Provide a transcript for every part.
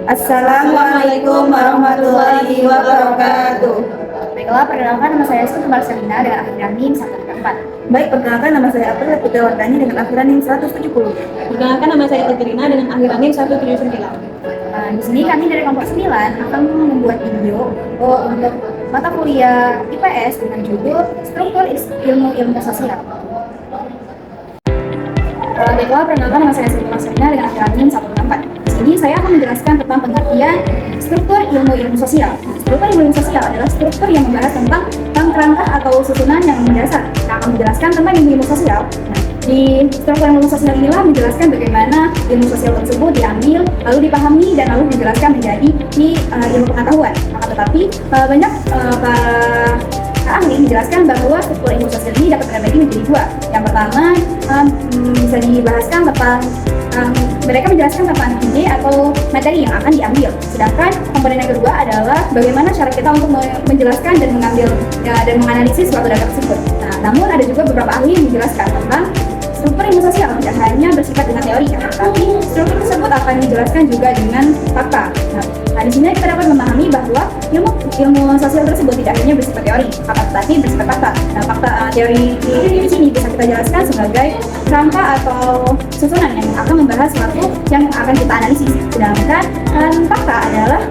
Assalamualaikum warahmatullahi wabarakatuh. Baiklah, perkenalkan nama saya Siti Marcelina dengan akhiran NIM 134. Baik, perkenalkan nama saya April Putrawardhani dengan akhiran NIM 170. Perkenalkan nama saya Katerina dengan akhiran NIM 179. Di sini kami dari kelompok 9 akan membuat video untuk mata kuliah IPS dengan judul Struktur Ilmu Sosial. Baiklah, perkenalkan nama saya Siti Marcelina dengan akhiran NIM 164. Di sini saya akan menjelaskan tentang pengertian struktur ilmu sosial. Struktur ilmu sosial adalah struktur yang membahas tentang kerangka atau susunan yang mendasar. Yang akan menjelaskan tentang ilmu sosial. Di struktur ilmu sosial inilah menjelaskan bagaimana ilmu sosial tersebut diambil, lalu dipahami, dan lalu dijelaskan menjadi ilmu pengetahuan. Tetapi banyak para ahli menjelaskan bahwa struktur ilmu sosial ini dapat terbagi menjadi dua. Yang pertama bisa dibahaskan tentang mereka menjelaskan tentang ide atau materi yang akan diambil. Sedangkan komponen yang kedua adalah bagaimana cara kita untuk menjelaskan dan mengambil dan menganalisis suatu data tersebut. Namun ada juga beberapa ahli yang menjelaskan tentang struktur ilmu sosial tidak hanya bersifat dengan teori, tapi struktur tersebut akan dijelaskan juga dengan fakta. Di sini kita dapat memahami bahwa ilmu sosial tersebut tidak hanya bersifat teori, tetapi bersifat fakta. Fakta teori di sini bisa kita jelaskan sebagai kerangka atau susunan yang akan membahas sesuatu yang akan kita analisis. Sedangkan fakta adalah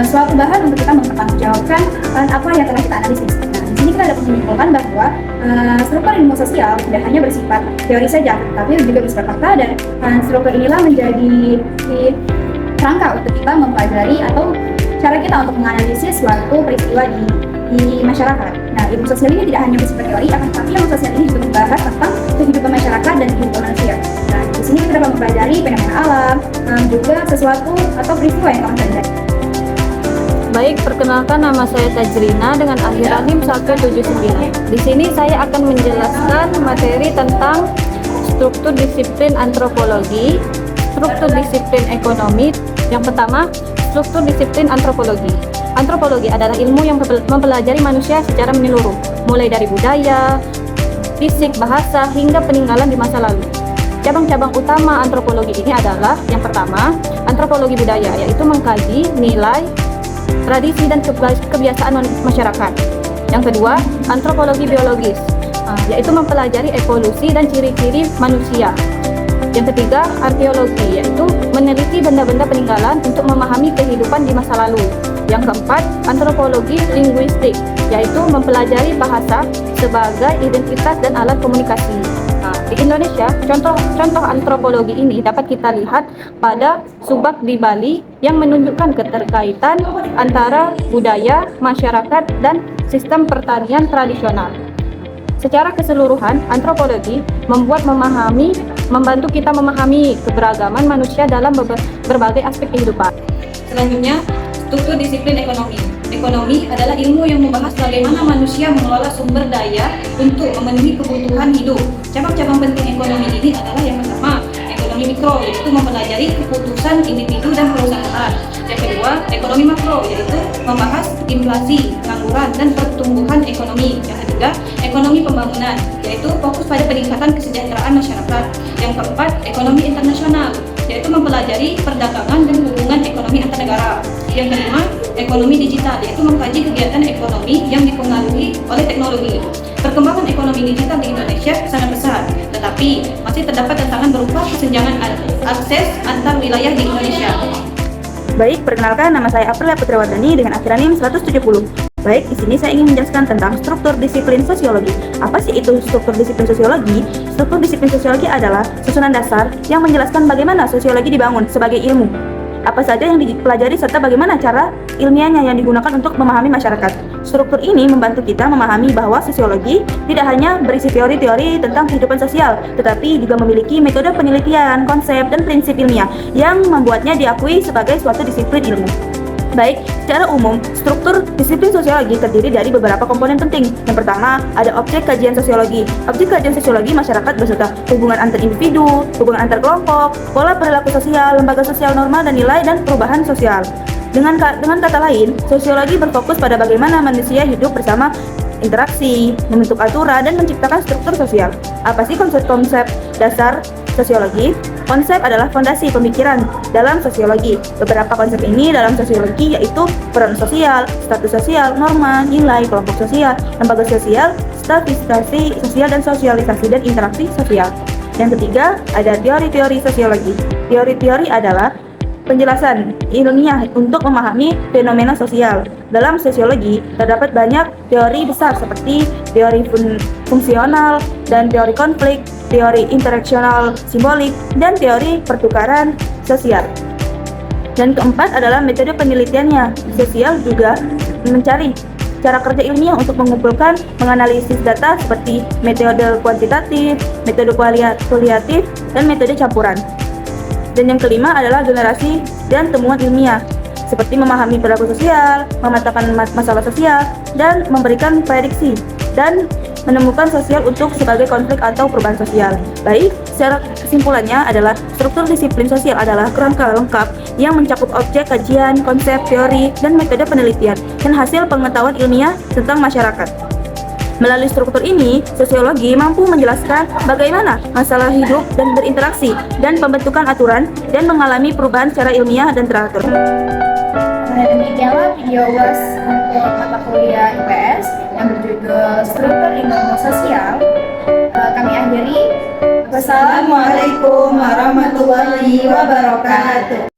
suatu bahan untuk kita mempertanggungjawabkan apa yang telah kita analisis. Di sini kita dapat menyimpulkan bahwa struktur ilmu sosial tidak hanya bersifat teori saja, tapi juga bersifat fakta, dan struktur inilah menjadi kerangka untuk kita mempelajari atau cara kita untuk menganalisis suatu peristiwa di masyarakat. Ilmu sosial ini tidak hanya bersifat teori, akan tetapi ilmu sosial ini juga membahas tentang kehidupan masyarakat dan kehidupan manusia. Di sini kita dapat mempelajari fenomena alam, juga sesuatu atau peristiwa yang telah terjadi. Baik, perkenalkan nama saya Tajrina dengan akhiran NIM 179. Di sini saya akan menjelaskan materi tentang struktur disiplin antropologi, struktur disiplin ekonomi. Yang pertama, struktur disiplin antropologi. Antropologi adalah ilmu yang mempelajari manusia secara menyeluruh, mulai dari budaya, fisik, bahasa, hingga peninggalan di masa lalu. Cabang-cabang utama antropologi ini adalah yang pertama, antropologi budaya, yaitu mengkaji nilai, tradisi, dan kebiasaan masyarakat. Yang kedua, antropologi biologis, yaitu mempelajari evolusi dan ciri-ciri manusia. Yang ketiga, arkeologi, yaitu meneliti benda-benda peninggalan untuk memahami kehidupan di masa lalu. Yang keempat, antropologi linguistik, yaitu mempelajari bahasa sebagai identitas dan alat komunikasi. Di Indonesia, contoh antropologi ini dapat kita lihat pada Subak di Bali yang menunjukkan keterkaitan antara budaya, masyarakat, dan sistem pertanian tradisional. Secara keseluruhan, antropologi membantu kita memahami keberagaman manusia dalam berbagai aspek kehidupan. Selanjutnya, struktur disiplin ekonomi. Ekonomi adalah ilmu yang membahas bagaimana manusia mengelola sumber daya untuk memenuhi kebutuhan hidup. Cabang-cabang penting ekonomi ini adalah yang pertama, ekonomi mikro, yaitu mempelajari keputusan individu dan perusahaan. Yang kedua, ekonomi makro, yaitu membahas inflasi, pengangguran, dan pertumbuhan ekonomi. Yang ketiga, ekonomi pembangunan, yaitu fokus pada peningkatan kesejahteraan masyarakat. Yang keempat, ekonomi internasional, yaitu mempelajari perdagangan dan hubungan ekonomi antar negara. Yang kelima, ekonomi digital, yaitu mengkaji kegiatan ekonomi yang dipengaruhi oleh teknologi. Perkembangan ekonomi digital di Indonesia sangat besar, tetapi masih terdapat tantangan berupa kesenjangan akses antar wilayah di Indonesia. Baik, perkenalkan nama saya April Putrawardhani dengan akhiran NIM 170. Baik, di sini saya ingin menjelaskan tentang struktur disiplin sosiologi. Apa sih itu struktur disiplin sosiologi? Struktur disiplin sosiologi adalah susunan dasar yang menjelaskan bagaimana sosiologi dibangun sebagai ilmu. Apa saja yang dipelajari serta bagaimana cara ilmiahnya yang digunakan untuk memahami masyarakat. Struktur ini membantu kita memahami bahwa sosiologi tidak hanya berisi teori-teori tentang kehidupan sosial, tetapi juga memiliki metode penelitian, konsep, dan prinsip ilmiah yang membuatnya diakui sebagai suatu disiplin ilmu. Baik, secara umum, struktur disiplin sosiologi terdiri dari beberapa komponen penting. Yang pertama, ada objek kajian sosiologi. Objek kajian sosiologi masyarakat beserta hubungan antar individu, hubungan antar kelompok, pola perilaku sosial, lembaga sosial normal dan nilai, dan perubahan sosial. Dengan kata lain, sosiologi berfokus pada bagaimana manusia hidup bersama interaksi, membentuk aturan, dan menciptakan struktur sosial. Apa sih konsep-konsep dasar sosiologi? Konsep adalah fondasi pemikiran dalam sosiologi. Beberapa konsep ini dalam sosiologi yaitu peran sosial, status sosial, norma, nilai, kelompok sosial, lembaga sosial, stratifikasi sosial, dan sosialisasi dan interaksi sosial. Yang ketiga, ada teori-teori sosiologi. Teori-teori adalah penjelasan ilmiah untuk memahami fenomena sosial. Dalam sosiologi, terdapat banyak teori besar seperti teori fungsional dan teori konflik, teori interaksional simbolik, dan teori pertukaran sosial. Dan keempat adalah metode penelitiannya. Sosial juga mencari cara kerja ilmiah untuk mengumpulkan, menganalisis data seperti metode kuantitatif, metode kualitatif, dan metode campuran. Dan yang kelima adalah generasi dan temuan ilmiah, seperti memahami perilaku sosial, memetakan masalah sosial, dan memberikan prediksi, dan menemukan sosial untuk sebagai konflik atau perubahan sosial. Baik, secara kesimpulannya adalah struktur disiplin sosial adalah kerangka lengkap yang mencakup objek kajian, konsep, teori, dan metode penelitian, dan hasil pengetahuan ilmiah tentang masyarakat. Melalui struktur ini, sosiologi mampu menjelaskan bagaimana masalah hidup dan berinteraksi, dan pembentukan aturan, dan mengalami perubahan secara ilmiah dan teratur. Demikianlah video UAS untuk mata kuliah IPS yang berjudul Struktur Ilmu Sosial. Kami akhiri. Wassalamualaikum warahmatullahi wabarakatuh.